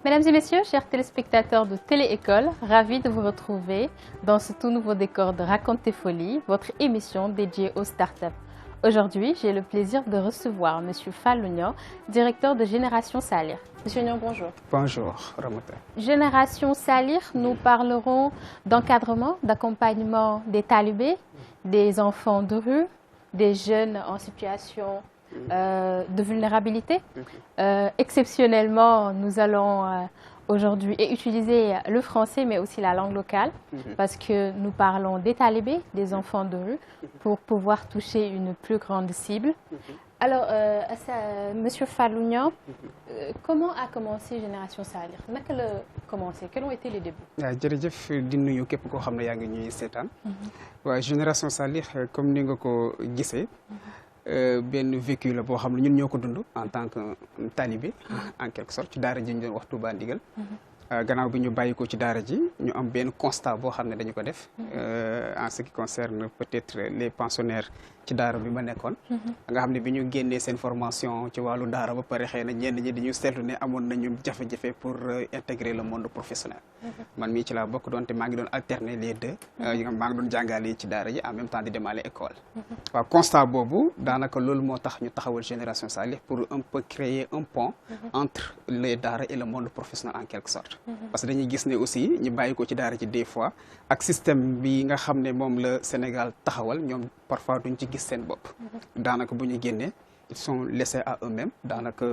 Mesdames et messieurs, chers téléspectateurs de Télé-École, ravi de vous retrouver dans ce tout nouveau décor de Raconte tes folies, votre émission dédiée aux startups. Aujourd'hui, j'ai le plaisir de recevoir M. Fallou Niang, directeur de Génération Salir. Monsieur Niang, bonjour. Bonjour, Ramata. Génération Salir, nous parlerons d'encadrement, d'accompagnement des talibés, des enfants de rue, des jeunes en situation de vulnérabilité. Exceptionnellement, nous allons aujourd'hui utiliser le français, mais aussi la langue locale, parce que nous parlons des talibés, des enfants de rue, pour pouvoir toucher une plus grande cible. Alors, Monsieur Fallou Niang, comment a commencé Génération Salir? Naka la commencé? Quels ont été les débuts? jërëjëf di nuyu képp koo xam ne yaa ngi ñuy seetaan. waaw Génération Salir comme ni nga ko gisee. benn vécu la boo xam ne ñun ñoo ko dund en tant que talibé en quelque sorte ci daara ji ñu doon wax Touba Ndigal. gannaaw bi ñu bàyyi ko ci daara ji ñu am benn constat boo xam ne dañu ko def en ce qui concerne peut-être les pensionnaires ci daara bi ma nekkoon. nga xam ne bi ñu génnee seen formation ci wàllu daara ba pare xëy na ñenn ñi dañu seetlu ne amoon nañu jafe-jafe pour intégrer le monde professionnel. man mii ci laa bokk doon te maa ngi doon alterner les deux. maa ngi doon jàngale ci daara ji en même temps di demaale école. waaw constat boobu daanaka loolu moo tax ñu taxawal Génération Salir pour un peu créer un pont entre les daara et le monde professionnel en quelque sorte. parce que dañuy gis ne aussi ñu bàyyi ko ci daara ji des fois ak système bi nga xam ne moom la Sénégal taxawal ñoom parfois duñ ci gis seen bopp. daanaka bu ñu génnee ils sont laissés à eux-mêmes daanaka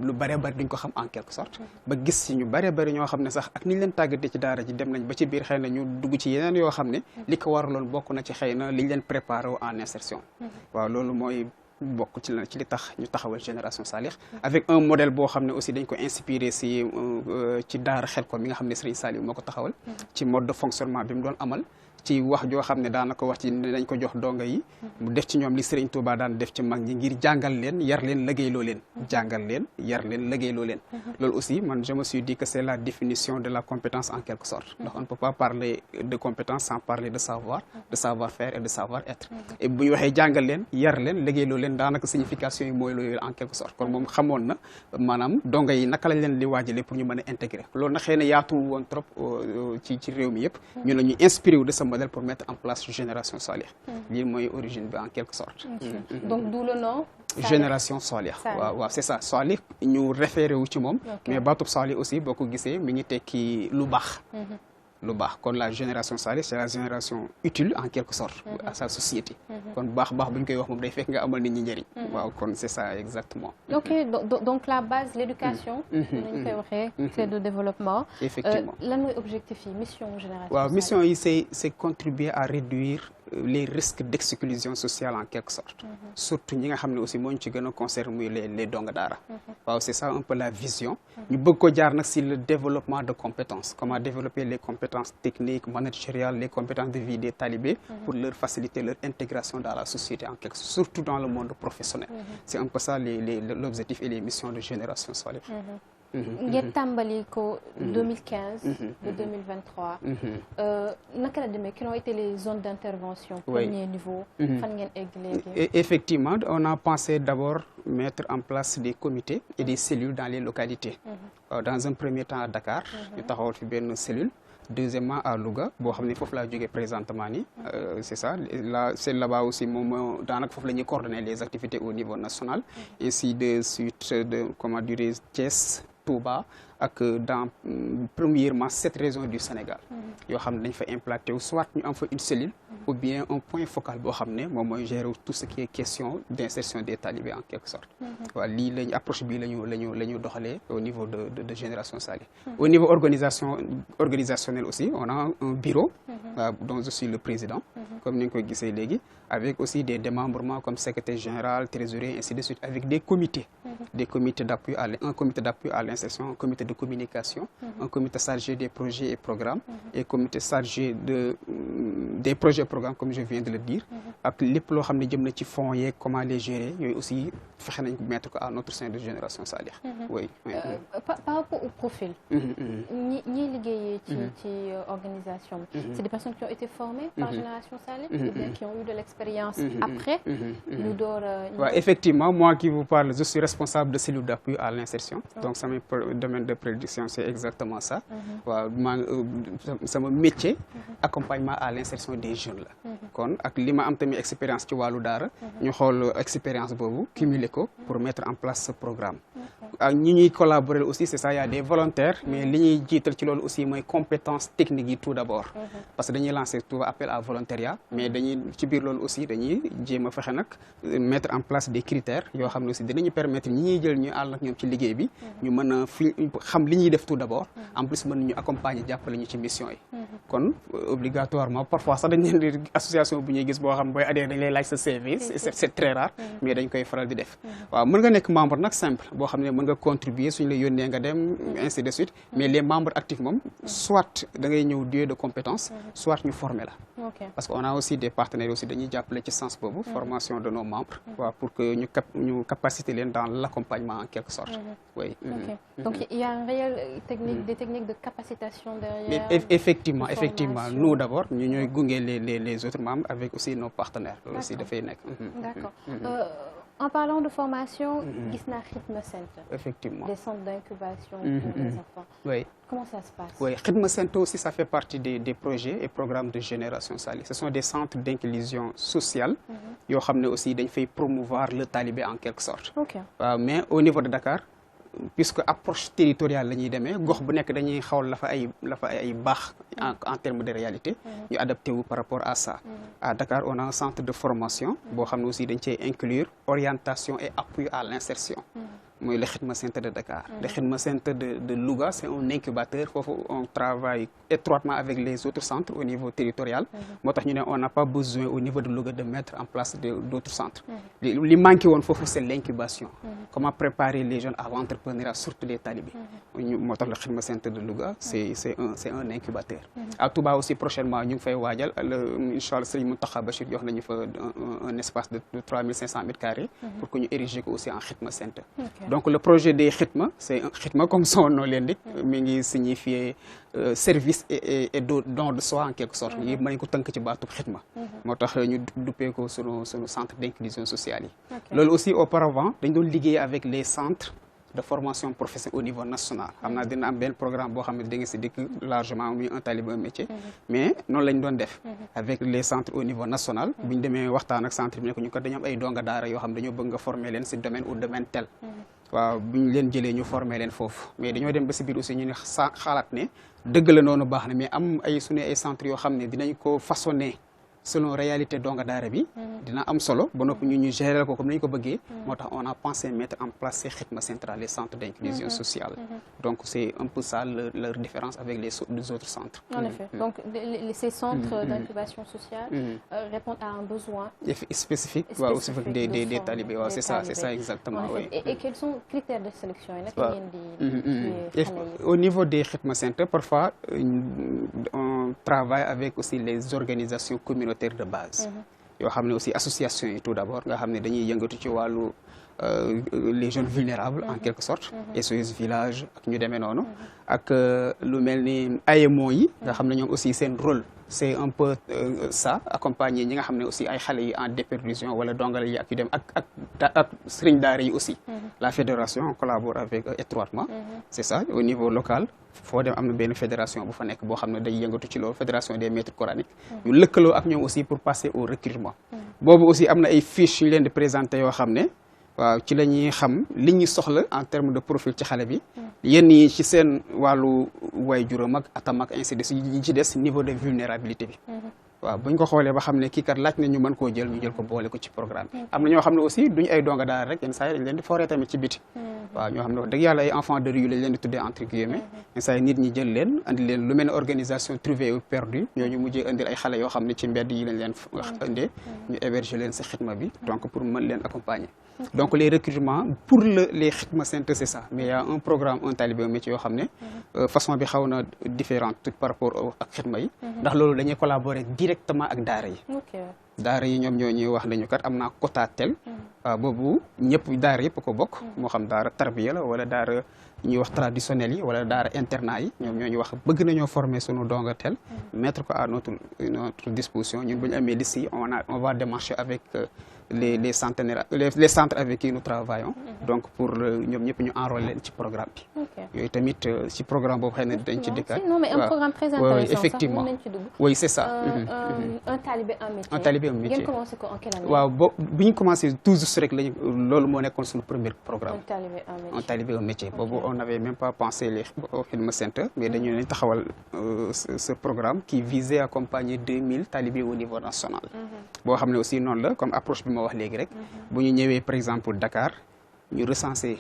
lu bëree bëri duñ ko xam en quelque sorte. ba gis si ñu bëree bëri ñoo xam ne sax ak ni ñu leen tàggatee ci daara ji dem nañ ba ci biir xëy na ñu dugg ci yeneen yoo xam ne li ko waraloon bokk na ci xëy na liñ leen préparé en insertion. waaw loolu mooy bokk ci li tax ñu taxawal Génération Salir avec un modèle boo xam ne aussi dañ ko inspiré si ci daara Xelcom mi nga xam ne Serigne Saliou moo ko taxawal. ci mode de fonctionnement bi mu doon amal. ci wax joo xam ne daanaka wax ci dañ ko jox donga yi mu def ci ñoom li Serigne Touba daan def ci mag ñi ngir jàngal leen yar leen liggéeyloo leen jàngal leen yar leen liggéeyloo leen loolu aussi man je me suis dit que c'est la définition de la compétence en quelque sorte ndax on ne peut pas parler de compétence sans parler de savoir-faire et de savoir-être et bu ñu waxee jàngal leen yar leen liggéeyloo leen daanaka signification yi mooy loolu en quelque sorte kon moom xamoon na maanaam donga yi naka lañ leen di waajalee pour ñu mën a intégrer loolu nag xëy na yaatu woon trop ci réew mi yëpp ñu la ñu inspiré wu de ce modèle pour mettre en place Génération Salir. lii mooy origine bi en quelque sorte. donc d'où le nom. Génération Salir. waaw c'est ça Salir ñu référé wu ci moom. mais baatub Salir aussi boo ko gisee mi ngi tekki lu baax. lu baax kon la Génération Salir c'est la génération utile en quelque sorte. à sa société. kon baax bu ñu koy wax moom day fekk nga amal nit ñi njëriñ. waaw kon c'est ça exactement. ok donc la base l'éducation. nañu koy waxee. c'est de développement. effectivement lan mooy objectif yi mission Génération. waaw mission yi c'est contribuer à réduire les risques d'exclusion sociale en quelque sorte. surtout ñi nga xam ne aussi moo ñu ci gën a concerné muy les donga daara. waaw c'est ça un peu la vision. ñu bëgg ko jaar nag si le développement de compétences comment développer les compétences techniques managériales les compétences de vie des talibés. pour leur faciliter leur intégration dans la société en quelque sorte surtout dans le monde professionnel. c'est un peu ça l'objectif et les missions de Génération Salir. ngeen tàmbali ko 2015 ba 2023 naka la demee quelles ont été les zones d'intervention premier niveau fan ngeen egg léegi effectivement on a pensé d'abord mettre en place des comités et des cellules dans les localités dans un premier temps à Dakar ñu taxawal fi benn cellule deuxièmement à Louga boo xam ne foofu laa jógee présentement nii c'est ça là c'est là-bas aussi moom daanaka foofu la ñuy coordonner les activités au niveau national et si de suite de comment dire Thiès Touba ak dans premièrement 7 régions du Sénégal yoo xam ne dañ fa implanté wu soit ñu am fa une cellule ou bien un point focal boo xam ne moom mooy gérer tout ce qui est question d'insertion des talibés en quelque sorte waaw lii lañu approche bii la ñu doxalee au niveau de Génération Salir au niveau organisationnel aussi on a un bureau dont je suis le président comme ni nga koy gisee léegi avec aussi des démembrements comme secrétaire général trésorier ainsi de suite avec des comités d'appui un comité d'appui à l'insertion un comité de communication un comité chargé des projets et programmes et comité chargé des projets programmes comme je viens de le dire ak lépp loo xam ne jëm na ci fonds yeeg comment les gérer yooyu aussi fexe nañ mettre ko à notre sein de Génération Salih. Oui. Par rapport au profil. ñi liggéeyee ci organisation bi. C'est des personnes qui ont été formées par Génération Salih ou bien qui ont eu de l'expérience après. ñu door effectivement, moi qui vous parle, je suis responsable de cellule d'appui à l'insertion. Donc ça, mon domaine de prédiction, c'est exactement ça. C'est mon métier, accompagnement à l'insertion des jeunes. Kon ak li ma am tamit expérience ci wàllu daara ñu xool expérience boobu cumuler ko pour mettre en place ce programme. ak ñi ñuy collaborer aussi c'est ça, il y a des volontaires mais li ñuy jiital ci loolu aussi mooy compétences techniques yi tout d'abord. Parce que dañuy lancer tout appel à volontariat mais dañuy ci biir loolu aussi dañuy jéem a fexe nag mettre en place des critères yoo xam ne aussi dinañu permettre ñi ñuy jël ñu àll ak ñoom ci liggéey bi ñu mën a fi xam li ñuy def tout d'abord en plus mën nañu accompagner jàppale ñu ci mission yi. Kon obligatoirement parfois sax dañ leen di association bu ñuy gis boo xam booy adhéré dañ lay laaj sa CV c'est très rare mais dañ koy faral di def. waaw mën nga nekk membre nag simple boo xam ne mën nga contribuer suñu la yónnee nga dem ainsi de suite mais les membres actifs moom soit da ngay ñëw duo de compétences soit ñu former la. Parce qu'on a aussi des partenaires aussi dañuy jàppale ci sens boobu formation de nos membres waaw pour que ñu capaciter leen dans l'accompagnement en quelque sorte. Oui. Donc il y a une réelle technique, des techniques de capacitation derrière. Effectivement, nous d'abord ñu ñooy gunge les autres membres avec aussi nos partenaires loolu aussi dafay nekk. D'accord. En parlant de formation, gis naa Khidma Center. Effectivement. Des centres d'incubation pour les enfants. Oui. Comment ça se passe? Oui, Khidma Center aussi, ça fait partie des projets et programmes de Génération Salih. Ce sont des centres d'inclusion sociale. Yoo xam ne aussi dañ fay promouvoir le talibé en quelque sorte. Mais au niveau de Dakar, puisque approche territoriale la ñuy demee gox bu nekk dañuy xawal la fa ay baax en termes de réalité ñu adapté wu par rapport à ça. À Dakar on a un centre de formation boo xam ne aussi dañ cee inclure orientation et appui à l'insertion. mooy le Khidma Center de Dakar. Le Khidma Center de Louga c'est un incubateur foofu on travaille étroitement avec les autres centres au niveau territorial. moo tax ñu ne on n'a pas besoin au niveau de Louga de mettre en place d'autres centres. li manqué woon foofu c'est l'incubation. Comment préparer les jeunes à l'entrepreneuriat surtout les talibés. moo tax le Khidma Center de Louga c'est un incubateur. À Touba aussi prochainement ñu ngi fay waajal inchallah Serigne Mountakha Bachir jox nañu fa un espace de 3500 mètres carrés pour que ñu ériger ko aussi en Khidma Center. Donc le projet des Khidma, c'est un Khidma comme son nom l'indique, mi ngi signifier service et don de soi en quelque sorte. Yëpp mën nañu ko tënk ci baatu Khidma. moo tax ñu duppee ko sunu centre d'inclusion sociale yi. Loolu aussi auparavant dañ doon liggéey avec les centres de formation professionnelle au niveau national. Xam naa dina am benn programme boo xam ne da nga si dikk largement muy un talibé un métier. Mais noonu lañ doon def avec les centres au niveau national. bu ñu demee waxtaan ak centre bi ne ko ñu ko dañoo am ay donga daara yoo xam dañoo bëgg nga former leen si domaine ou domaine tel. waaw bu ñu leen jëlee ñu former leen foofu mais dañoo dem ba si biir aussi ñu ne xalaat ne dëgg la noonu baax na mais am ay suñu ay centres yoo xam ne dinañ ko façonner selon réalité donga daara bi dina am solo ba noppi ñu gérer ko comme nañu ko bëggee moo tax on a pensé mettre en place ces Khidma centrales les centres d'inclusion sociale donc c'est un peu ça leur différence avec les autres centres. En effet, donc ces centres d'incubation sociale répondent à un besoin spécifique waaw aussi des talibés waaw c'est ça exactement. Oui. Et quels sont les critères de sélection yi naka ngeen di au niveau des Khidma centres parfois on travaille avec aussi les organisations communautaires de base yoo xam ne aussi association yi tout d'abord nga xam ne dañuy yëngatu ci wàllu les jeunes vulnérables en quelque sorte SOS village ak ñu demee noonu ak lu mel ni AMO yi nga xam ne ñoom aussi seen rôle c'est un peu ça accompagner ñi nga xam ne aussi ay xale yi en déperdition wala dongale yi ak yu dem ak sëriñ daara yi aussi la fédération on collabore avec étroitement c'est ça au niveau local foo dem am na benn fédération bu fa nekk boo xam ne day yëngatu ci loolu fédération des maîtres coraniques ñu lëkkaloo ak ñoom aussi pour passer au recrutement boobu aussi am na ay fiches yu leen di présenter yoo xam ne waaw ci la ñuy xam li ñuy soxla en termes de profil ci xale bi yenn yi ci seen wàllu way juróom ak atam ak ainsi de suite yi ci des niveau de vulnérabilité bi waaw buñ ko xoolee ba xam ne kii kat laaj na ñu mën koo jël ñu jël ko boole ko ci programme am na ñoo xam ne aussi duñu ay donga daara rek yenn saa yi dañ leen di foree tamit ci biti waaw ñoo xam ne wax dëgg yàlla ay enfants de rue lañ leen di tuddee entre guillemets yenn saa yi nit ñi jël leen andi leen lu mel ne organisation trouvée ou perdue ñooñu mujjee indil ay xale yoo xam ne ci mbedd yi lañ leen indee ñu héberger leen si Khidma bi donc pour mën leen accompagner donc les recrutements pour les Khidma centres c'est ça mais il y a un programme un talibé un métier yoo xam ne façon bi xaw na différente par rapport ak Khidma yi ndax loolu dañuy collaborer directement ak daara yi. daara yi ñoom ñoo ñuy wax nañu kat am naa quota tel. waaw boobu ñëpp daara yëpp ko bokk. moo xam daara tarbiya la wala daara ñuy wax traditionnel yi wala daara internat yi ñoom ñoo ñuy wax bëgg nañoo former sunu donga tel. mettre ko à notre disposition ñun bu ñu amee liste yi on va démarcher avec les centres avec qui nous travaillons. donc pour ñoom ñëpp ñu enrôler leen ci programme bi. yooyu tamit ci programme boobu xëy na dañ ci dikkaat. non mais un programme très intéressant. effectivement oui c'est ça. un talibé un métier. un talibé un métier. ngeen commencé ko en quelle année. waaw bi ñu commencé tout juste rek lañu loolu moo nekkoon suñu premier programme. un talibé un métier. boobu on n'avait même pas pensé au Khidma Center mais dañu leen taxawal ce programme qui visait à accompagner 2000 talibés au niveau national. boo xam ne aussi noonu la comme approche bi ma wax léegi rek. bu ñu ñëwee par exemple Dakar ñu recensé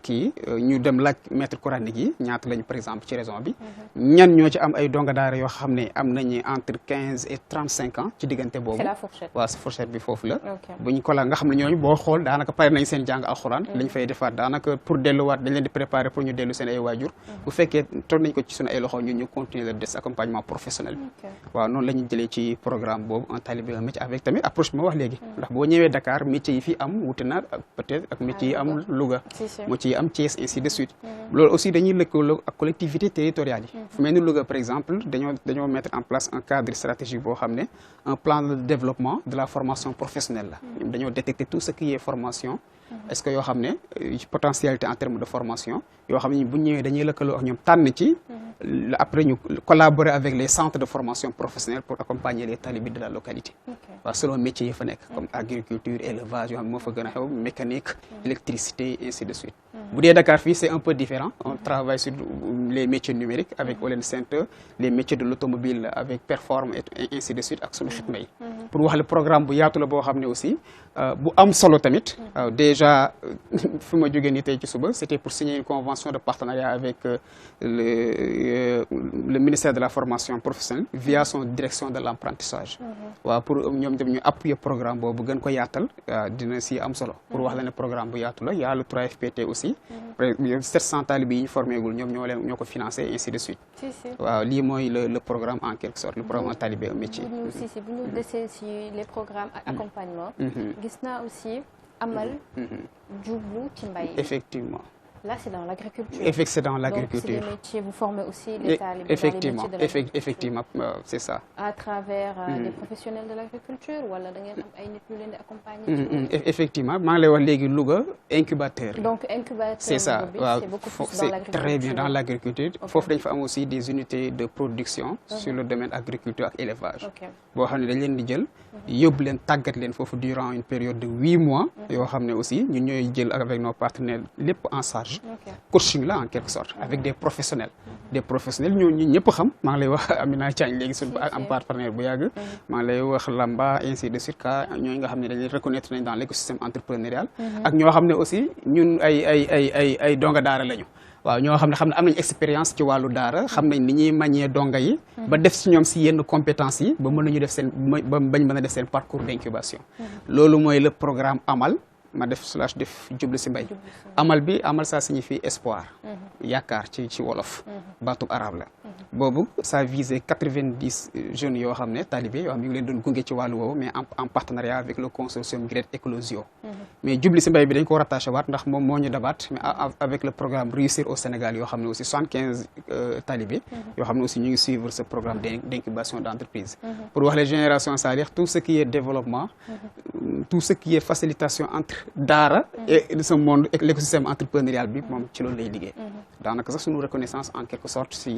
kii ñu dem laaj maître coranique yi ñaata lañu par exemple ci région bi. ñan ñoo ci am ay donga daara yoo xam ne am nañu entre 15 et 35 ans ci diggante boobu. c'est la fourchette. waaw fourchette bi foofu la. bu ñu ko la nga xam ne ñooñu boo xool daanaka pare nañ seen jàng alxuraan. lañ fay defaat daanaka pour delluwaat dañ leen di préparer pour ñu dellu seen ay waajur. bu fekkee toog nañ ko ci suñu ay loxo ñun ñu continuer le des accompagnement professionnel bi. waaw noonu la ñuy jëlee ci programme boobu un talibé un métier avec tamit approche bi ma wax léegi. ndax boo ñëwee Dakar métier yi fi am wuute na peut-être ak métier yi am Louga. métier yi am Thiès ainsi de suite. loolu aussi dañuy lëkkaloo ak collectivités territoriales yi. fu mel ni Louga par exemple dañoo mettre en place un cadre stratégique boo xam ne un plan de développement de la formation professionnelle la. ñoom dañoo détecter tout ce qui est formation. est-ce que yoo xam ne potentialité en termes de formation yoo xam ne bu ñëwee dañuy lëkkaloo ak ñoom tànn ci. après ñu collaborer avec les centres de formation professionnelle pour accompagner les talibés de la localité. waaw selon métiers yi fa nekk comme agriculture élevage yoo xam ne moo fa gën a xew mécanique électricité ainsi de suite. bu dee Dakar fii c'est un peu différent on travaille sur les métiers numériques avec Olen Center les métiers de l'automobile avec Perform et ainsi de suite ak sunu xitma yi. pour wax le programme bu yaatu la boo xam ne aussi bu am solo tamit. déjà fi ma jógee nii tey ci suba c'était pour signer une convention de partenariat avec le ministère de la formation professionnelle via son direction de l'apprentissage. waaw pour ñoom dem ñu appuyer programme boobu gën ko yaatal dina si am solo. pour wax la ne programme bu yaatu la y a le 3FPT aussi. 700 talibés yi ñu formé gul ñoom ñoo ko financé ainsi de suite. waaw lii mooy le programme en quelque sorte le programme un talibé un métier. bu ñu desee si les programmes ak accompagnement. gis naa aussi amal. jublu ci mbay. effectivement. Là, c'est dans l'agriculture. Effectivement, c'est dans l'agriculture. Donc, c'est des métiers, vous formez aussi les talibés effectivement, dans les métiers de l'agriculture. Effectivement, c'est ça. À travers les professionnels de l'agriculture ou alors da ngeen am ay nit ñu leen di accompagner. Effectivement, maa ngi lay wax léegi Louga incubateur. Donc incubateur. C'est ça, waaw c'est beaucoup plus dans l'agriculture. Très bien dans l'agriculture. Foofu dañ fa am aussi des unités de production sur le domaine agriculture ak élevage. boo xam ne dañ leen di jël yóbbu leen tàggat leen foofu durant une période de 8 mois. yoo xam ne aussi ñun ñooy jël avec nos partenaires lépp en charge. coaching là en quelque sorte avec des professionnels. des professionnels ñooñu ñëpp xam maa ngi lay wax Amina Thiagne léegi suñu am partenaire bu yàgg. maa ngi lay wax Lamba ainsi de suite ka ñooñu nga xam ne dañuy reconnaître nañ dans l'écosystème entrepreneurial. ak ñoo xam ne aussi ñun ay donga daara lañu. waaw ñoo xam ne am nañ expérience ci wàllu daara xam nañ ni ñuy manier donga yi. ba def si ñoom si yenn compétences yi ba mën nañu def seen ba bañ mën a def seen parcours d'incubation. loolu mooy le programme Amal. ma def slash def jublu si mbay amal ça signifie espoir yaakaar ci wolof baatub arabe la boobu ça visait 90 jeunes yoo xam ne talibé yoo xam ñu ngi leen doon gunge ci wàllu woowu mais en partenariat avec le consortium Great Éclosion mais jublu si mbay bi dañ ko rattaché waat ndax moom moo ñu dabaat mais avec le programme Réussir au Sénégal yoo xam ne aussi 75 talibés yoo xam ne aussi ñu ngi suivre ce programme d'incubation d'entreprise pour wax les générations c'est-à-dire tout ce qui est développement tout ce qui est facilitation entre daara et ce monde et l'écosystème entrepreneurial bi moom ci loolu lay liggéey daanaka sax suñu reconnaissance en quelque sorte si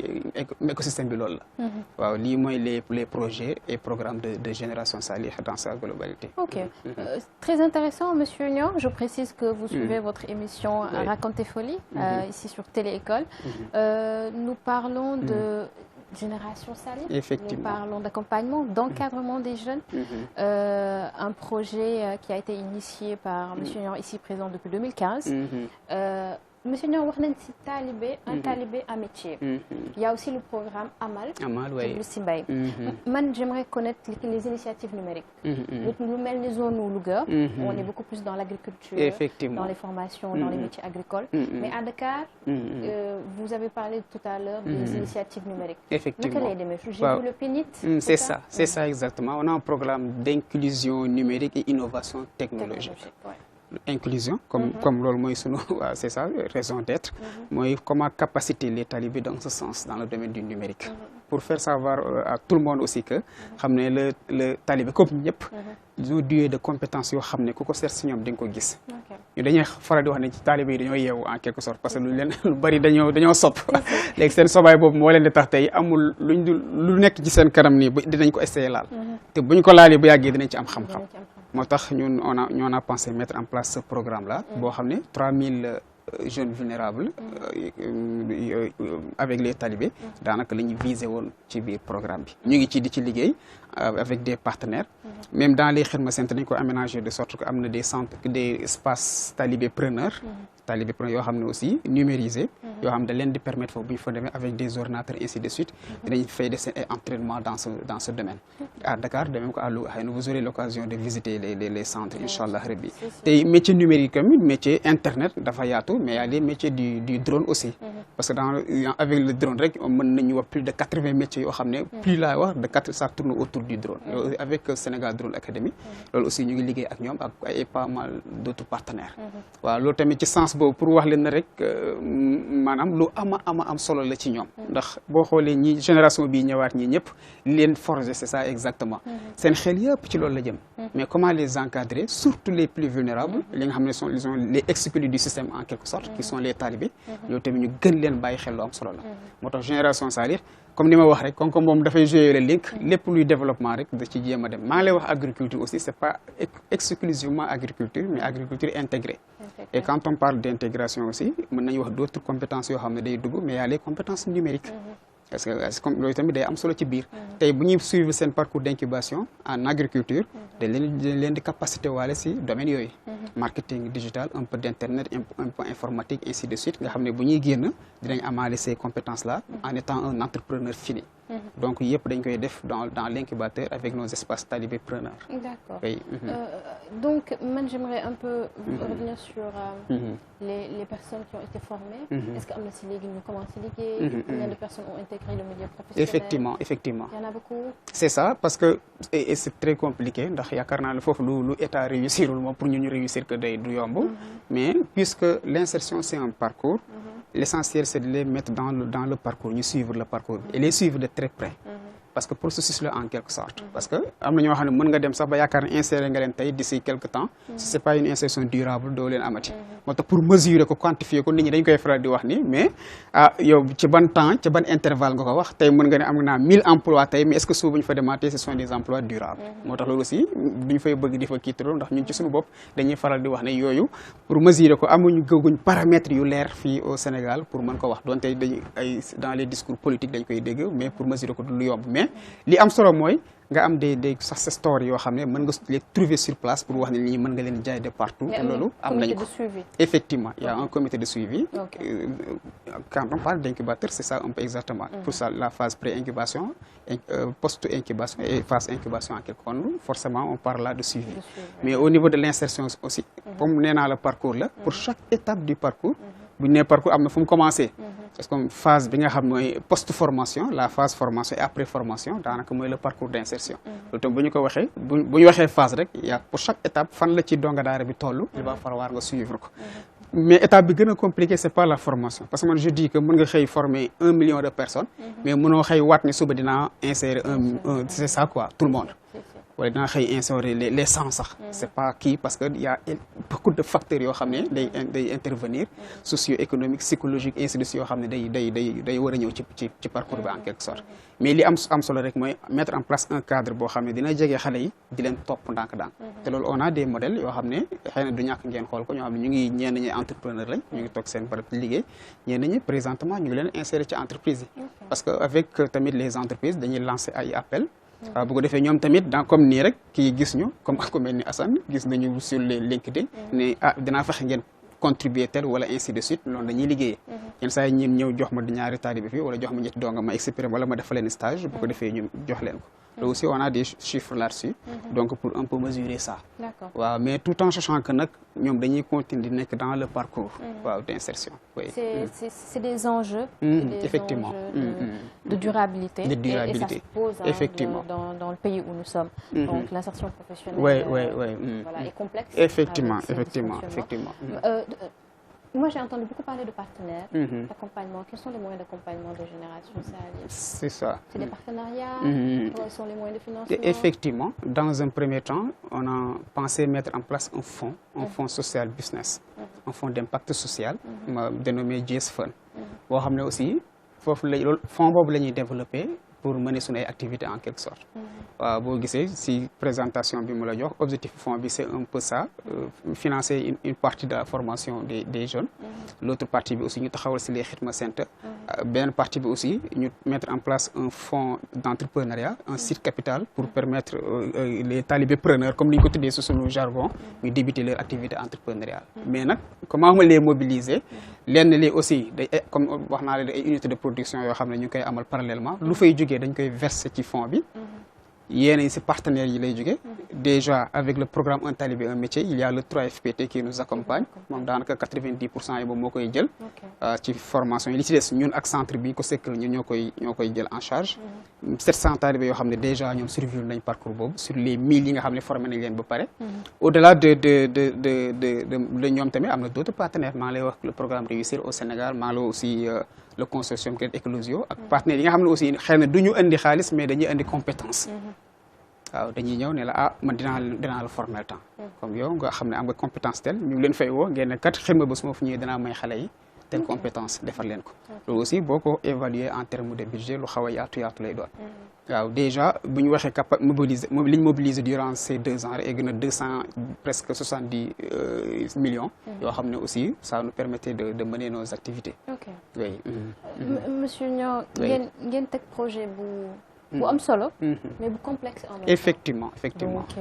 écosystème bi loolu la waaw lii mooy les projets et programmes de Génération Salih dans sa globalité. Ok, très intéressant Monsieur Niang. Je précise que vous suivez votre émission Raconter Folie ici sur Télé-École. Nous parlons de Génération Salih. Effectivement. Nous parlons d'accompagnement, d'encadrement des jeunes. Un projet qui a été initié par Monsieur Niang ici présent depuis 2015. monsieur Niang wax nañ ci talibé un talibé à métier. Il y a aussi le programme Amal. Amal, oui. de Lucie Mbaye. Man, j'aimerais connaître les initiatives numériques. Lu mel ni zone Louga, on est beaucoup plus dans l'agriculture, dans les formations, dans les métiers agricoles. Mais à Dakar, vous avez parlé tout à l'heure des initiatives numériques. Effectivement. J'ai vu le PNIT. C'est ça exactement. On a un programme d'inclusion numérique et innovation technologique. Inclusion, comme l'ol moi c'est ça, raison d'être. Moi, comment capaciter les talibés dans ce sens, dans le domaine du numérique. Pour faire savoir à tout le monde aussi que le talibé, comme ñep, ils ont dué de compétences yoo xam ne ku ko seet si ñoom di nga ko gis. ñu dañuy faral di wax ne ci talibé yi dañoo yeewu en quelque sorte parce que lu bari dañoo sopp léegi seen sobaay boobu moo leen di tax tey amul lu nekk ci seen kanam nii dinañ ko essayer laal te buñ ko laalee bu yàggee dinañ ci am xam-xam moo tax ñun on a pensé mettre en place ce programme là boo xam ne 3000 jeunes vulnérables avec les talibés daanaka la ñu visé woon ci biir programme bi ñu ngi ci di ci liggéey avec des partenaires même dans les Khidma Centres dañ ko aménager de sorte que am na des centres des espaces talibés preneurs yoo xam ne aussi numérisés yoo xam ne da leen di permettre foofu bu ñu fa demee avec des ordinateurs ainsi de suite dinañ fay des entraînements dans ce domaine à Dakar de même que à Louga xëy na vous aurez l'occasion de visiter les centres inchallah rabbi tey métier numérique tamit métier internet dafa yaatu mais il y a les métiers du drone aussi parce que avec le drone rek mën nañu wax plus de 80 métiers yoo xam ne plus laa wax de 4 ça tourne autour du drone avec Sénégal Drone Academy loolu aussi ñu ngi liggéey ak ñoom ak ay pas mal d'autres partenaires waaw loolu tamit ci sens boobu pour wax leen ne rek maanaam lu am solo la ci ñoom ndax boo xoolee ñi génération bii ñëwaat ñi ñëpp leen forger c'est ça exactement seen xel yëpp ci loolu la jëm mais comment les encadrer surtout les plus vulnérables li nga xam ne sont les exclus du système en quelque sorte qui sont les talibés ñoo tamit ñu gën leen bàyyi xel lu am solo la moo tax génération Salih comme ni ma wax rek comme moom dafay jouer le link lépp luy développement rek da ci jéem a dem maa ngi lay wax agriculture aussi c'est pas exclusivement agriculture mais agriculture intégrée et quand on parle d'intégration aussi mën nañu wax d'autres compétences yoo xam ne day dugg mais y a les compétences numériques parce que comme loolu tamit day am solo ci biir tey bu ñuy suivre seen parcours d'incubation en agriculture dañ leen di capacité waale si domaine yooyu marketing digital un peu d'internet un peu informatique ainsi de suite nga xam ne bu ñuy génn dinañ amaale ces compétences là en étant un entrepreneur fini donc yëpp dañ koy def dans l'incubateur avec nos espaces talibés preneurs. D'accord. Oui. Donc moi j'aimerais un peu revenir sur les personnes qui ont été formées. Est-ce qu'à si léegi ñu commencé liggéey? Combien de personnes ont intégré le milieu professionnel? Effectivement. Il y en a beaucoup? C'est ça parce que et c'est très compliqué ndax yaakaar naa ne foofu lu état réussirul moom pour ñu réussir que day du yomb mais puisque l'insertion c'est un parcours l'essentiel c'est de les mettre dans le parcours ñu suivre le parcours et les suivre de très près parce que processus là en quelque sorte parce que am na ñoo xam ne mën nga dem sax ba yaakaar ne insérer nga leen tey d'ici quelque temps si c'est pas une insertion durable doo leen amati moo tax pour mesurer ko quantifier ko nit ñi dañ koy faral di wax ni mais yow ci ban temps ci ban intervalle nga ko wax tey mën nga ne am naa 1000 emplois tey mais est-ce que suuf bu ñu fa demaatee ce sont des emplois durables moo tax loolu aussi duñ fay bëgg di fa kiitaloo ndax ñun ci suñu bopp dañuy faral di wax ne yooyu pour mesurer ko amuñu gëguñ paramètres yu leer fii au Sénégal pour mën ko wax donte dañu ay dans les discours politiques dañ koy dégg mais pour mesurer ko du lu yomb mais li am solo mooy nga am des success stories yoo xam ne mën nga les trouver sur place pour wax ne ñi mën nga leen jaay de partout loolu am nañu ko effectivement il y a un comité de suivi quand on parle d'incubateur c'est ça un peu exactement pour ça la phase pré-incubation post-incubation et phase incubation en quelque sorte forcément on parle là de suivi mais au niveau de l'insertion aussi comme nee naa la parcours la pour chaque étape du parcours bu ñu nee parcours am na fu mu commencé parce que phase bi nga xam mooy post formation la phase formation et après formation daanaka mooy le parcours d'insertion loolu tam bu ñu ko waxee bu ñu waxee phase rek y a pour chaque étape fan la ci donga daara bi toll il va falloir nga suivre ko mais étape bi gën a compliqué c'est pas la formation parce que man je dis que mën nga xëy former 1 million de personnes mais mënoo xëy waat ni suba dinaa insérer c'est ça quoi tout le monde wala dinaa xëy insérer les 100 sax c'est pas kii parce que y a beaucoup de facteurs yoo xam ne day intervenir socio-économique psychologique ainsi de suite yoo xam ne day war a ñëw ci parcours bi en quelque sorte mais li am solo rek mooy mettre en place un cadre boo xam ne dina jege xale yi di leen topp ndànk-ndànk te loolu on a des modèles yoo xam ne xëy na du ñàkk ngeen xool ko ñoo xam ne ñu ngi ñenn ñi entrepreneur lañ ñu ngi toog seen barab liggéey ñenn ñi présentement ñu ngi leen insérer ci entreprise yi parce que avec tamit les entreprises dañuy lancer ay appels waaw bu ko defee ñoom tamit comme nii rek kii gis ñu comme ku mel ni Assane gis nañu sur les LinkedIn ne dinaa fexe ngeen contribuer tel wala ainsi de suite noonu dañuy liggéeyee yenn saa yi ñun ñëw jox ma ñaari taalibe fii wala jox ma ñetti donga ma expérimenté wala ma def leen stage bu ko defee ñu jox leen ko là aussi on a des chiffres là-dessus donc pour un peu mesurer ça waaw mais tout en sachant que nag ñoom dañuy continuer di nekk dans le parcours waaw d'insertion oui. C'est des enjeux effectivement de durabilité et ça se pose effectivement dans le pays où nous sommes donc l'insertion professionnelle voilà, est complexe effectivement. Moi, j'ai entendu beaucoup parler de partenaires, d'accompagnement. Quels sont les moyens d'accompagnement de Génération Salière? C'est ça. C'est des partenariats? Quels sont les moyens de financement? Effectivement, dans un premier temps, on a pensé mettre en place un fonds social business, un fonds d'impact social, dénommé GS Fund. Boo xam ne aussi foofu la fonds boobu la ñuy développer pour mener suñu ay activités en quelque sorte. waaw boo gisee si présentation bi mu la jox objectif fonds bi c'est un peu ça financer une partie de la formation des jeunes. L'autre partie bi aussi ñu taxawal si les Khidma Center. benn partie bi aussi ñu mettre en place un fonds d'entrepreneuriat, un site capital pour permettre les talibés preneurs comme ni ñu ko tuddee si suñu jargon ñu débuter leur activité entrepreneuriale. Mais nag comment ma les mobiliser lenn li aussi day comme wax naa leen ay unités de production yoo xam ne ñu koy amal parallèlement lu fay jógee dañ koy verser ci fonds bi. yéen si partenaires yi lay jógee déjà avec le programme Un Talibé Un Métier il y a le 3FPT qui nous accompagne moom daanaka 90% yi moom moo koy jël ci formation yi li ci des ñun ak centre bi ko sekkal ñun ñoo koy jël en charge 700 talibés yoo xam ne déjà ñoom survivre nañ parcours boobu sur les 1000 yi nga xam ne formé nañ leen ba pare au-delà de ñoom tamit am na d'autres partenaires maa ngi lay wax le programme Réussir au Sénégal maa ngi lay aussi le consortium Crédit Eclosio ak partenaires yi nga xam ne aussi xëy na du ñu indi xaalis mais dañuy indi compétence waaw dañuy ñëw ne la man dinaa la former temps comme yow nga xam ne am nga compétence tel ñu leen fay woo ngeen ne kat xëy na ba su ma fu ñëwee dinaa may xale yi telle compétence defar leen ko loolu aussi boo ko évaluer en terme de budget lu xaw a yaatu lay doon waaw déjà bu ñu waxee li ñu mobiliser durant ces 2 ans egg na presque 70 millions yoo xam ne aussi ça nous permettait de mener nos activités. Oui. Monsieur Niang ngeen teg projet bu am solo mais bu complexe en même temps. Effectivement. Donc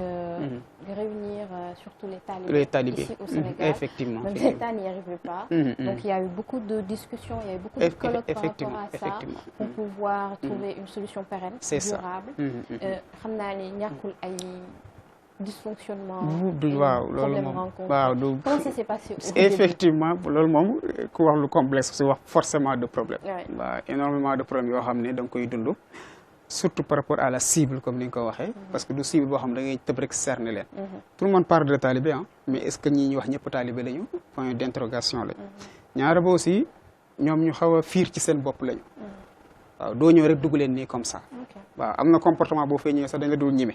de réunir surtout les talibés ici au Sénégal. Effectivement. Même l'État n'y arrivait pas. Donc il y a eu beaucoup de discussions, il y a eu beaucoup de colloques par rapport à ça pour pouvoir trouver une solution pérenne, durable. Xam naa ne ñàkkul ay dysfonctionnement problème rencontre. Comment ça s'est passé au début? Effectivement loolu moom ku wax lu complexe si wax forcément de problème. waaw énormément de problèmes yoo xam ne da nga koy dund. Surtout par rapport à la cible comme ni nga ko waxee parce que du cible boo xam da ngay tëb rek cerner leen tout le monde parle de talibé mais est-ce que ñi ñu wax ñëpp talibé lañu point d'interrogation lañu ñaara ba aussi ñoom ñu xaw a fiir ci seen bopp lañu waaw doo ñëw rek dugg leen nii comme ça waaw am na comportement boo fay ñëwee sax dañ la dul ñime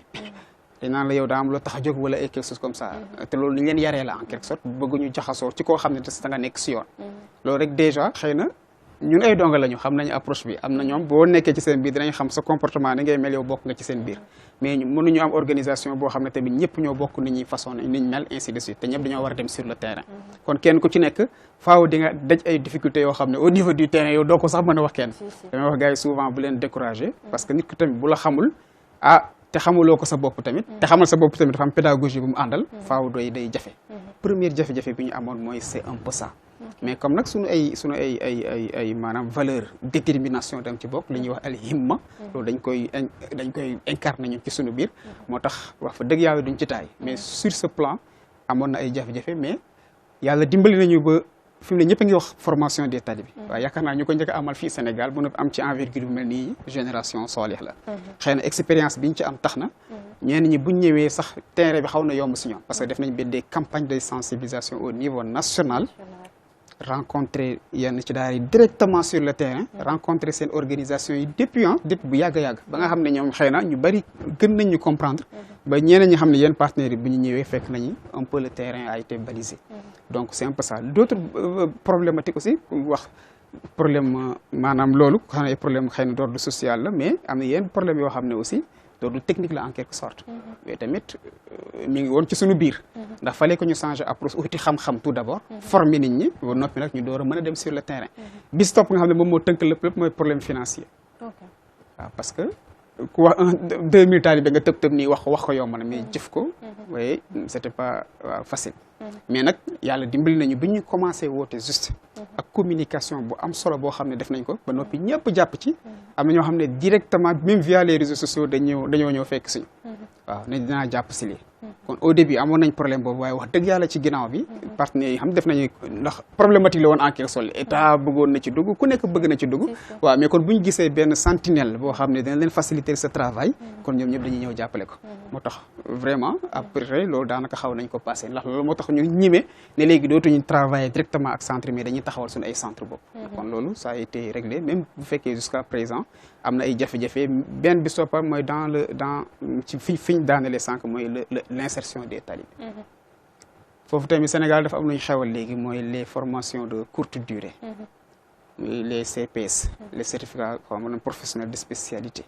dañ naan la yow daa am loo tax a jóg wala ay quelque chose comme ça te loolu ni leen yaree la en quelque sorte bëgguñu jaxasoo ci koo xam ne da nga nekk si yoon loolu rek déjà xëy na ñun ay donga lañu xam nañu approche bi am na ñoom boo nekkee ci seen biir dinañ xam sa comportement ni ngay mel yow bokk nga ci seen biir mais mënuñu am organisation boo xam ne tamit ñëpp ñoo bokk ni ñuy façon niñ mel ainsi de suite te ñëpp dañoo war a dem sur le terrain kon kenn ku ci nekk faaw di nga daj ay difficultés yoo xam ne au niveau du terrain yow doo ko sax mën a wax kenn damay wax gars yi souvent bu leen décourager parce que nit ku tamit bu la xamul te xamuloo ko sa bopp tamit te xamal sa bopp tamit dafa am pédagogie bu mu àndal faaw day jafe première jafe-jafe bi ñu amoon mooy c'est un peu ça mais comme nag suñu ay maanaam valeur détermination dem ci bokk li ñuy wax al himma loolu dañ koy incarner ñun ci suñu biir moo tax wax fa dëgg yàlla duñ ci taay mais sur ce plan amoon na ay jafe-jafe mais yàlla dimbali nañu ba fi mu ne ñëpp a ngi wax formation des talibés waaw yaakaar naa ñu ko njëkk a amal fii Sénégal bu am ci envergure bu mel nii Génération Saliha la xëy na expérience biñ ci am tax na ñenn ñi buñ ñëwee sax terrain bi xaw na yomb si ñoom parce que def nañ des campagnes de sensibilisation au niveau national rencontrer yenn ci daara yi directement sur le terrain rencontrer seen organisation yi depuis bu yàgg a yàgg ba nga xam ne ñoom xëy na ñu bari gën nañ ñu comprendre ba ñeneen ñi xam ne yenn partenaires yi bu ñu ñëwee fekk nañu un peu le terrain a été balisé donc c'est un peu ça d'autres problématiques aussi wax problème maanaam loolu xam ne problème xëy na d'ordre social la mais am na yenn problème yoo xam ne aussi d'ordre technique la en quelque sorte mais tamit mi ngi woon ci suñu biir ndax fallait que ñu changer approche uti xam-xam tout d'abord former nit ñi ba noppi nag ñu door a mën a dem sur le terrain bis topp nga xam ne moom moo tënk lépp mooy problème financier waaw parce que ku wax 2000 talibé nga tëb nii wax ko yomb na mais jëf ko voyez c'était pas facile. mais nag yàlla dimbali nañu bi ñu commencé woote juste. ak communication bu am solo boo xam ne def nañ ko ba noppi ñëpp jàpp ci. am na ñoo xam ne directement même via les réseaux sociaux dañoo ñëw fekk suñu. waaw ne dinaa jàpp si lii. kon au début amoon nañ problème boobu waaye wax dëgg yàlla ci ginnaaw bi. partenaires yi xam def nañu ndax problématique la woon en quelque sorte état bëggoon na ci dugg ku nekk bëgg na ci dugg. waaw mais kon bu ñu gisee benn sentinelle boo xam ne dina leen faciliter ce travail. kon ñoom ñëpp dañuy ñëw jàppale ko. moo tax vraiment après loolu daanaka xaw nañ ko passé ndax loolu moo tax ñu ñime ne léegi dootuñu travailler directement ak centre mais dañuy taxawal suñu ay centre bopp. kon loolu ça a été réglé même bu fekkee jusqu'à présent am na ay jafe-jafe benn bi soppa mooy dans ci fi ñu daanelee sànq mooy l'insertion des talibés. foofu tamit Sénégal dafa am lu ñu xewal léegi mooy les formations de courte durée. les CPS. les certificats professionnels de spécialité.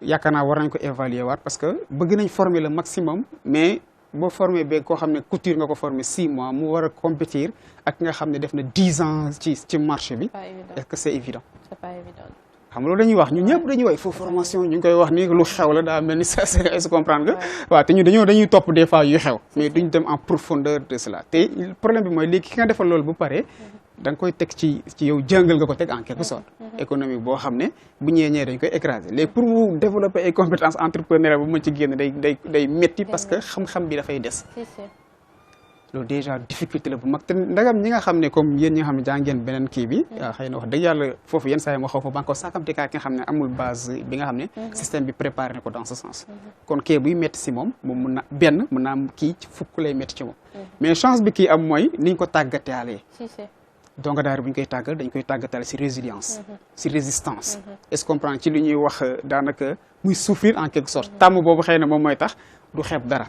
yaakaar naa war nañ ko évaluer waat parce que bëgg nañ former le maximum mais boo formé ba koo xam ne couture nga ko former 6 mois mu war a compétir ak nga xam ne def na 10 ans ci marché bi. est-ce que c'est évident? C'est pas évident. xam nga loolu dañuy wax ñun ñëpp dañuy wax il faut formation ñu ngi koy wax ni lu xew la daa mel ni ça c'est comprendre nga. waaw te ñu dañuy topp des fois yu xew. mais duñ dem en profondeur de cela te problème bi mooy léegi ki nga defal loolu bu paree. da nga koy teg ci yow jàngal nga ko teg en quelque sorte. économie boo xam ne bu ñëwee dañ koy écraser léegi pour mu développer ay compétences entrepreneuriales bu mën ci génn day métti parce que xam-xam bi dafay des. loolu déjà difficulté la bu mag te ndagam ñi nga xam ne comme yéen ñi nga xam ne jàngeen beneen kii bi. xëy na wax dëgg yàlla foofu yenn saa yi ma xaw fa ba ko saakamte kaa ki nga xam ne amul base bi nga xam ne. système bi préparé na ko dans ce sens. kon kii buy métti si moom mun na mën naa am kii ci fukk lay métti ci moom. mais chance bi kii am mooy niñ ko tàggataalee. donc daara bu ñu koy tàggal dañ koy tàggatale ci résilience. ci résistance. est-ce qu'on comprend ci li ñuy wax daanaka muy souffrir en quelque sorte. tàmm boobu xëy na moom mooy tax du xeeb dara.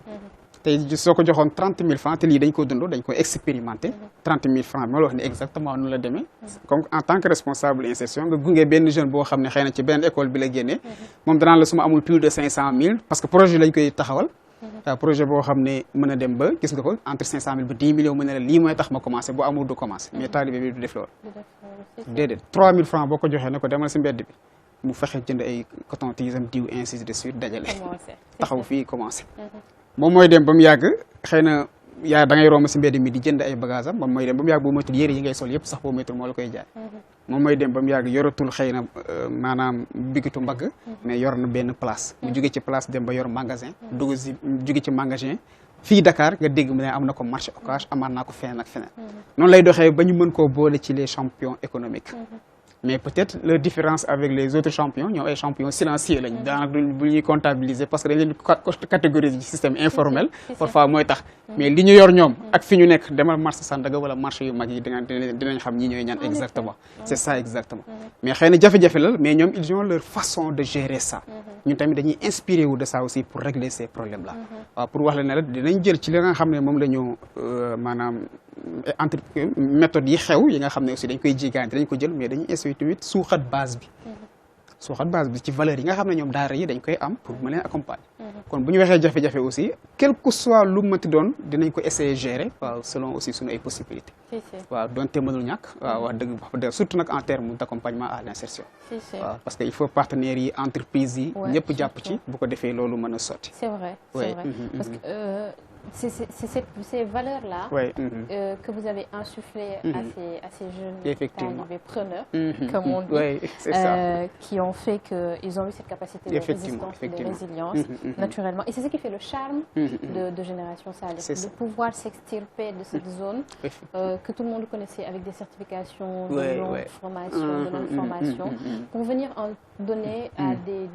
tey soo ko joxoon 30 000 francs te lii dañ ko dund dañ ko expérimenter 30 000 francs bi ma la wax ne exactement noonu la demee. comme en tant que responsable insertion nga gunge benn jeune boo xam ne xëy na ci benn école bi la génnee. moom danaan la su ma amul plus de 500 000 parce que projet lañ koy taxawal. waaw projet boo xam ne mën a dem ba gis nga ko entre 500 000 ba 10 millions mën na la lii mooy tax ma commencé bu amul du commencé mais talibé bi du def loolu. déedéet 3 000 francs boo ko joxee ne ko demal si mbedd bi mu fexe jënd ay coton tige am diw ainsi de suite dajale. taxaw fii commencé. moom mooy dem ba mu yàgg xëy na da ngay romb si mbedd mi di jënd ay bagages am moom mooy dem ba mu yàgg boo moytul yére yi ngay sol yëpp sax boo moytul moo la koy jaay. moom mooy dem ba mu yàgg yoratul xëy na maanaam bigitu mbagg mais yor na benn place mu jóge ci place dem ba yor magasin dugg si jóge ci magasin fii Dakar nga dégg mu ne am na ko marché Ocass amaat naa ko feneen ak feneen noonu lay doxee ba ñu mën koo boole ci les champions économiques mais peut-être la différence avec les autres champions ñoom ay champions silencieux lañ daanaka bu ñuy comptabiliser parce que dañ leen catégoriser ci système informel parfois mooy tax mais li ñu yor ñoom ak fi ñu nekk demal marché Sandaga wala marché yu mag yi dinañ xam ñi ñooy ñaan exactement c'est ça exactement mais xëy na jafe-jafe la mais ñoom ils ont leur façon de gérer ça ñun tamit dañuy inspiré wu de ça aussi pour régler ces problèmes là waaw pour wax la ne la dinañ jël ci li nga xam ne moom la ñu maanaam entre méthodes yi xew yi nga xam ne aussi dañ koy jigaan dañ ko jël mais dañuy essayer tamit suuxat base bi ci valeurs yi nga xam ne ñoom daara yi dañ koy am pour mën leen accompagner kon bu ñu waxee jafe-jafe aussi quel que soit lu mënti doon dinañ ko essayer gérer waaw selon aussi suñu ay possibilités waaw donte mënul ñàkk waaw wax dëgg surtout nag en termes d'accompagnement à l'insertion waaw parce que il faut partenaires yi entreprises yi ñëpp jàpp ci bu ko defee loolu mën a sotti c'est vrai parce que c'est ces valeurs-là que vous avez insufflées à ces jeunes talibés preneurs, comme on dit, qui ont fait qu'ils ont eu cette capacité de résistance et de résilience naturellement. Et c'est ce qui fait le charme de Génération Salih, de pouvoir s'extirper de cette zone que tout le monde connaissait avec des certifications de longue formation, pour venir en donner à des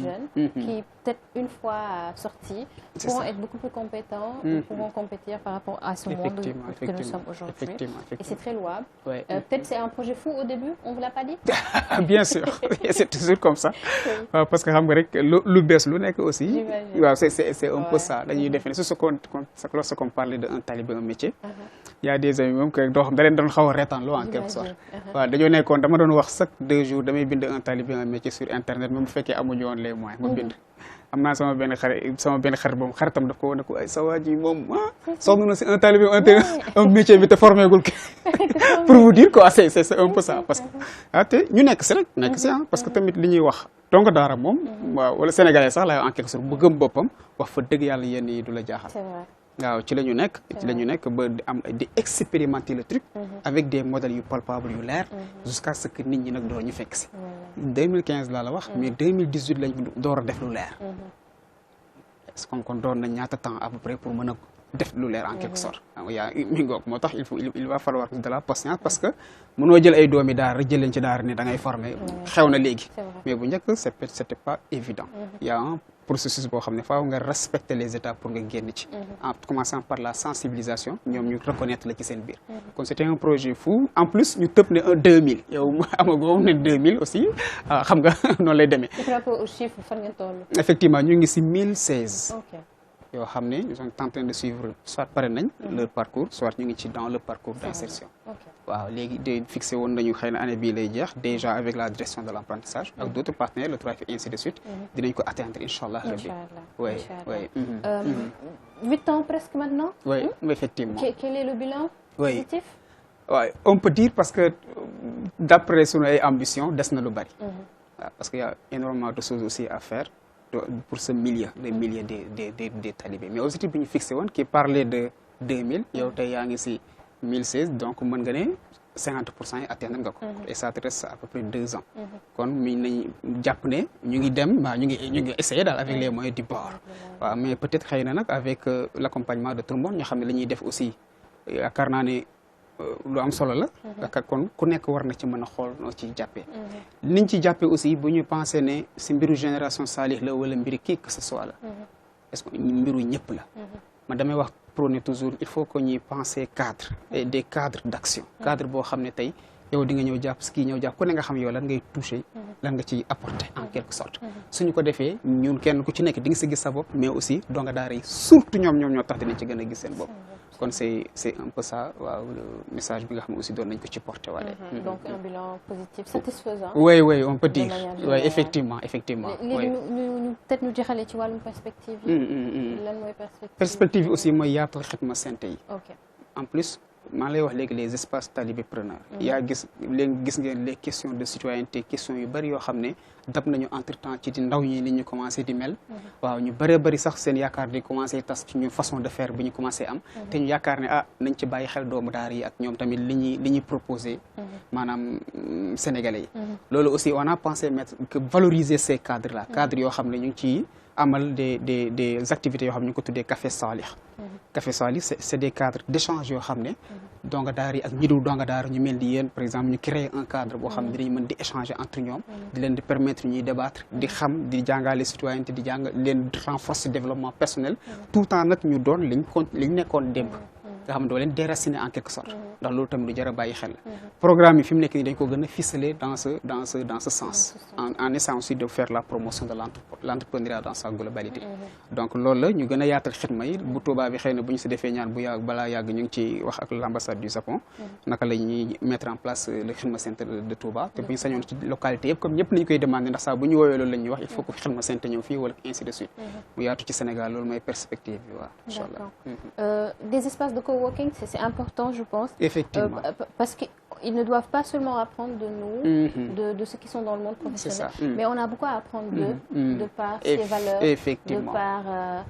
jeunes qui, peut-être une fois sortis, pourront être beaucoup plus compétents, pourront compétir par rapport à ce monde que nous sommes aujourd'hui. Et c'est très louable. Peut-être c'est un projet fou au début, on ne vous l'a pas dit? Bien sûr, c'est toujours comme ça. Parce que le best, le nek aussi, c'est un peu ça. Lorsqu'on parlait d'un talibé, un métier, il y a des amis même qui ont en quelque sorte. D'ailleurs, dama doon wax chaque 2 jours damay bind un talibé un métier sur internet même bu fekkee amuñu woon les moyens ma bind xam naa sama benn xarit moom xaritam daf ko wane ko ay sa waa ji moom sonn na si un talibé un métier bi te formé gul pour vous dire quoi c'est un peu ça parce que te ñu nekk si rek parce que tamit li ñuy wax donc daara moom waaw wala sénégalais sax laay en quelque sorte bu gëm boppam wax fa dëgg yàlla yenn yi du la jaaxal waaw ci la ñu nekk ba di expérimenter le truc avec des modèles yu palpables yu leer jusqu'à ce que nit ñi nag door ñu fekk si 2015 laa la wax mais 2018 lañ door a def lu leer est-ce que kon doon na ñaata temps à peu près pour mën a def lu leer en quelque sorte yaa mi ngoog moo tax il va falloir de la patience parce que mënoo jël ay doomi daara rek jël leen ci daara ne da ngay former xew na léegi mais bu njëkk c'était pas évident il y a un processus boo xam ne faaw nga respecter les étapes pour nga génn ci en commençant par la sensibilisation ñoom ñu reconnaître la ci seen biir kon c'était un projet fou en plus ñu tëb ne un 2000 yow amagoo ne 2000 aussi xam nga noonu lay demee par rapport aux chiffres fan ngeen toll effectivement ñu ngi si 1016 yoo xam ne ils sont en train de suivre soit pare nañ leur parcours soit ñu ngi ci dans le parcours d'insertion waaw léegi de fixé woon nañu xëy na année bii lay jeex déjà avec la direction de l'apprentissage ak d'autres partenaires le TRAFIC et ainsi de suite dinañ ko atteindre inchallah rabbi oui 8 ans presque maintenant oui effectivement quel est le bilan positif waaw on peut dire parce que d'après sunu ay ambition des na lu bari waaw parce qu'il y a énormément de choses aussi à faire pour ce milieu des talibés mais objectif bi ñu fixé woon qui parlait de 2000 yow tey yaa ngi si 1016 donc mën nga ne 50% yi atteindre nga ko et ça te reste à peu près 2 ans kon mi nañ jàpp ne ñu ngi dem waaw ñu ngi essayer daal avec les moyens du bord waaw mais peut-être xëy na nag avec l'accompagnement de tout le monde ñoo xam ne la ñuy def aussi yaakaar naa ne lu am solo la kon ku nekk war na ci mën a xool noo ci jàppee niñ ci jàppee aussi bu ñu pensé ne si mbiru génération Salih la wala mbiri kii que ce soit la est-ce que mbiru ñëpp la man damay wax prôner toujours il faut que ñuy penser cadre et des cadres d'action cadre boo xam ne tey yow di nga ñëw jàpp si kii ñëw jàpp ku ne nga xam yow lan ngay toucher lan nga ciy apporter en quelque sorte suñu ko defee ñun kenn ku ci nekk di nga si gis sa bopp mais aussi donga daara yi surtout ñoom ñoo tax dinañ ci gën a gis seen bopp kon c'est un peu ça waaw le message bi nga xam ne aussi doon nañ ko ci porter waale donc un bilan positif satisfaisant oui on peut dire oui effectivement léegi ñu peut-être ñu jeexale ci wàllum perspective yi lan mooy perspective yi aussi mooy yaatal xidma sente yi ok en plus maa lay wax léegi les espaces talibé preneurs yaa gis ngeen les questions de citoyenneté questions yu bëri yoo xam ne dab nañu entre temps ci di ndaw ñi ni ñu commencé di mel waaw ñu bëree bëri sax seen yaakaar di commencé tas ci ñu façon de faire bi ñu commencé am te ñu yaakaar ne nañ ci bàyyi xel doomu daara yi ak ñoom tamit li ñuy proposé maanaam sénégalais yi loolu aussi on a pensé mettre que valoriser ces cadres là cadres yoo xam ne ñu ngi ci amal des activités yoo xam ne ñu ko tuddee Café Salih Café Salih c'est des cadres d'échange yoo xam ne donga daara yi ak ñi dul donga daara ñu mel ni yéen par exemple ñu créer un cadre boo xam ne dinañ mën di échanger entre ñoom di leen di permettre ñuy débattre di xam di jàngale citoyenneté di jàng leen renforcer développement personnel tout le temps nag ñu doon liñ nekkoon démb nga xam ne doo leen déraciner en quelque sorte ndax loolu tamit lu jar a bàyyi xel la programme yi fi mu nekk nii dañ ko gën a ficeler dans ce sens en essayant aussi de faire la promotion de l'entrepreneuriat dans sa globalité donc loolu la ñu gën a yaatal xidma yi bu Touba bi xëy na bu ñu si defee ñaan bu yàgg balaa yàgg ñu ngi ci wax ak l'ambassade du Japon naka la ñuy mettre en place le xidma centre de Touba te bu ñu sañoon ci localité yëpp comme ñëpp nañu koy demander ndax saa bu ñu woowee loolu la ñuy wax il faut que xidma centre ñëw fii wala ainsi de suite mu yaatu ci Sénégal loolu mooy perspective bi waaw inchallah des espaces de coworking c'est important je pense effectivement parce qu'ils ne doivent pas seulement apprendre de nous de ceux qui sont dans le monde professionnel mais on a beaucoup à apprendre de par ses valeurs effectivement de par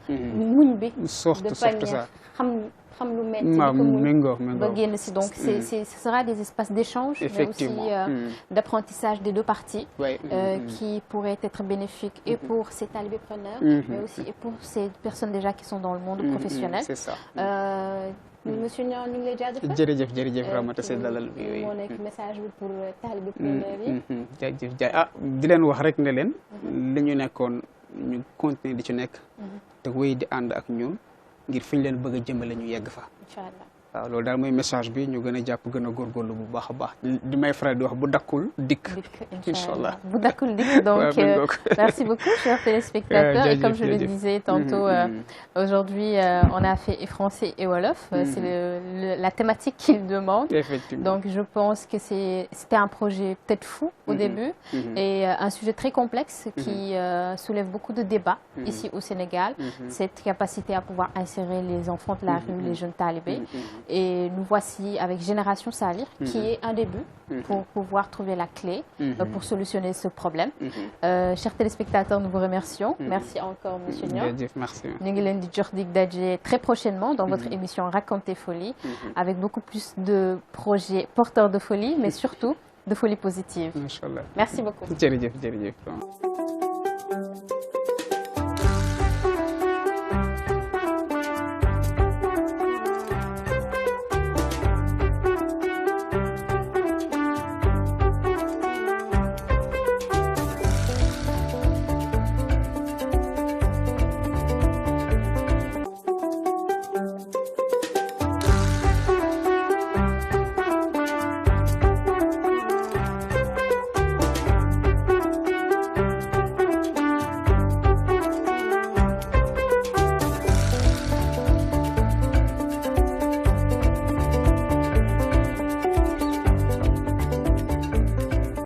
muñ bi de par xam lu metti ba génn si donc ce sera des espaces d'échange mais aussi d'apprentissage des deux parties qui pourraient être bénéfiques et pour ces talibés preneurs mais aussi et pour ces personnes déjà qui sont dans le monde professionnel c'est ça monsieur Niang ñu ngi lay jaajëfal jërëjëf Ramata Sey dalal bi moo nekk message bi pour talibé preneur yi jaajëf di leen wax rek ne leen li ñu nekkoon ñu continuer di ci nekk te wéy di ànd ak ñun ngir fi ñu leen bëgg a jëmale ñu yegg fa inchallah waaw loolu daal mooy message bi ñu gën a jàpp gën a góorgóorlu bu baax a baax di may faral di wax bu dakkul dikk incha allah bu dakkul dikk donc merci beaucoup chers téléspectateurs et comme je le disais tantôt aujourd'hui on a fait français et wolof c'est la thématique qu'il demande donc je pense que c'était un projet peut-être fou au début et un sujet très complexe qui soulève beaucoup de débats ici au Sénégal, cette capacité à pouvoir insérer les enfants de la rue, les jeunes talibés. Et nous voici avec Génération Salir, qui est un début pour pouvoir trouver la clé pour solutionner ce problème. Chers téléspectateurs, nous vous remercions. Merci encore, Monsieur Niang. Merci. Nous allons di jox dig daje très prochainement dans votre émission Raconter Folie, avec beaucoup plus de projets porteurs de folie, mais surtout de folie positive. Inch'Allah. Merci beaucoup. Jërëjëf.